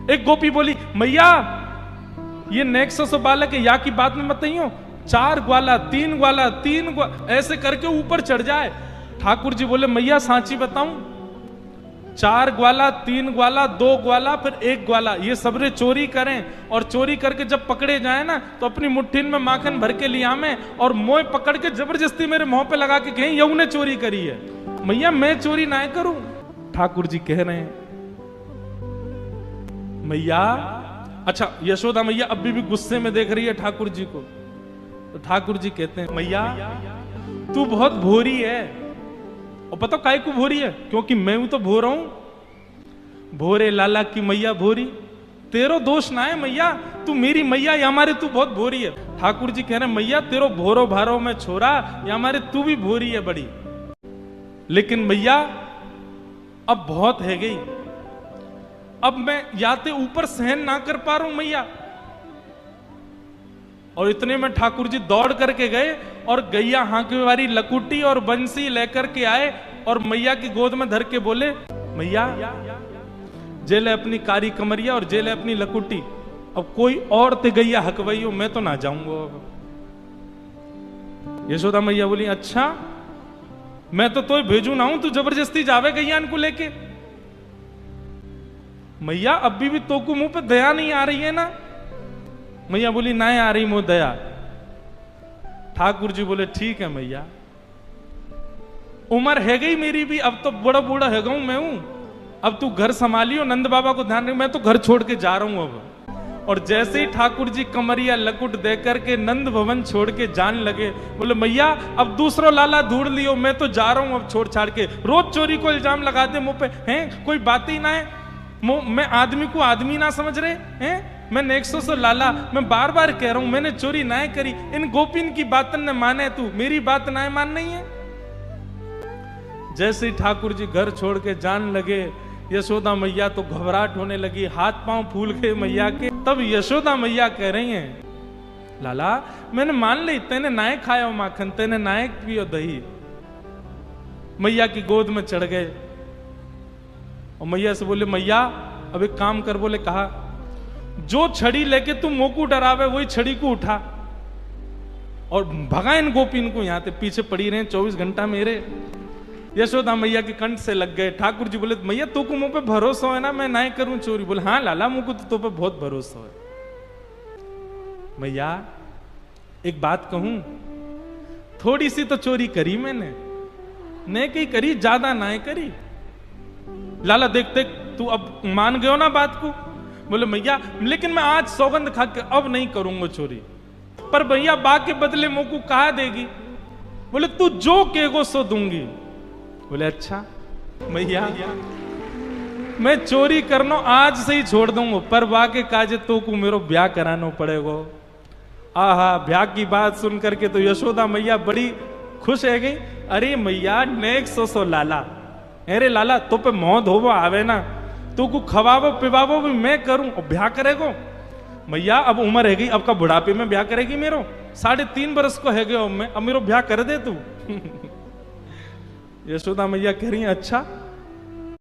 एक गोपी बोली, मैया ये नेक्सो सो बालक है, या की बात में मत नहीं हो, 4 ग्वाला 3 ग्वाला 3 ग्वाला ऐसे करके ऊपर चढ़ जाए। ठाकुर जी बोले, मैया सांची बताऊं, 4 ग्वाला 3 ग्वाला 2 ग्वाला फिर 1 ग्वाला, ये सबरे चोरी करें और चोरी करके जब पकड़े जाए ना तो अपनी मुट्ठी में माखन भर के लिया में और मोह पकड़ के जबरदस्ती मेरे मुंह पे लगा के कहें यऊ ने चोरी करी है। मैया मैं चोरी ना करूं। ठाकुर जी कह रहे हैं, मैया अच्छा यशोदा मैया अभी भी गुस्से में देख रही है ठाकुर जी को। तो ठाकुर जी कहते हैं, मैया तू बहुत भोरी है। और पता काय को भोरी है? क्योंकि मैं हूं तो भोरा हूं। भोरे लाला की मैया भोरी, तेरो दोष ना है मैया, तू मेरी मैया या हमारे तू बहुत भोरी है। ठाकुर जी कह रहे हैं, मैया तेरो भोरो भारो में छोरा या हमारे तू भी भोरी है बड़ी, लेकिन मैया अब बहुत है गई, अब मैं याते ऊपर सहन ना कर पा रहा हूं मैया। और इतने में ठाकुर जी दौड़ करके गए और गैया हांकने वाली लकुटी और बंसी लेकर के आए और मैया की गोद में धर के बोले, मैया जेले अपनी कारी कमरिया और जेले अपनी लकुटी, अब कोई और ते गैया हकवई हो, मैं तो ना जाऊंगा अब। यशोदा मैया बोली, अच्छा मैं तो भेजू ना हूं, तू जबरदस्ती जावे गैया इनको लेके। मैया अभी भी तो को मुंह पे दया नहीं आ रही है ना? मैया बोली, ना आ रही मुंह दया। ठाकुर जी बोले, ठीक है मैया, उम्र है गई मेरी भी, अब तो बड़ा बूढ़ा है गऊ मैं हूं, अब तू घर संभालियो, नंद बाबा को ध्यान रख, मैं तो घर छोड़ के जा रहा हूं अब। और जैसे ही ठाकुर जी कमरिया लकुट देकर के नंद भवन छोड़ के जान लगे, बोले मैया अब दूसरो लाला ढूंढ लियो, मैं तो जा रहा हूं अब छोड़ छाड़ के। रोज चोरी को इल्जाम लगाते मुंह पे, हैं कोई बात ही ना है, मैं आदमी को आदमी ना समझ रहे हैं, मैं नेक्सो से लाला, मैं बार बार कह रहा हूं मैंने चोरी ना करी, इन गोपिन की बात न माने, तू मेरी बात ना मान नहीं है। जैसे ही ठाकुर जी घर छोड़ के जान लगे, यशोदा मैया तो घबराहट होने लगी, हाथ पांव फूल गए मैया के। तब यशोदा मैया कह रही हैं, लाला मैंने मान ली, तेने नाय खाया माखन, तेने नाय पियो दही। मैया की गोद में चढ़ गए और मैया से बोले, मैया अब एक काम कर। बोले, कहा जो छड़ी लेके तुम मोकू डरावे वही छड़ी को उठा और भगा इन गोपिन को, यहां पीछे पड़ी रहे 24 घंटा मेरे। यशोदा मैया के कंठ से लग गए। ठाकुर जी बोले, मैया तो को मुंह पे भरोसा है ना मैं ना करूं चोरी? बोले, हाँ लाला मुझको तो पे बहुत भरोसा है। मैया एक बात कहूं, थोड़ी सी तो चोरी करी मैंने, ने कहीं करी, ज्यादा ना करी। लाला देख देख तू अब मान गयो ना बात को। बोले, मैया लेकिन मैं आज सौगंध खा के अब नहीं करूंगा चोरी। पर भैया बा के बदले मुंह को कहा देगी? बोले, तू जो कहेगो सो दूंगी। बोले, अच्छा मैया मैं चोरी करना आज से ही छोड़ दूंगा, पर बा के काजे तो को मेरो ब्याह कराना पड़ेगा। आहा, ब्याह की बात सुन करके तो यशोदा मैया बड़ी खुश है गई। अरे मैया नेक्स्ट सो लाला, अरे लाला तो पे मौत हो आवे ना, तो को खवावो पिवावो भी मैं करूं और ब्याह करेगो। मैया अब उम्र है गई, अब का बुढ़ापे में ब्याह करेगी मेरो? 3.5 बरस को है गए अब मेरो ब्याह कर दे तू। यशोदा मैया कह रही है, अच्छा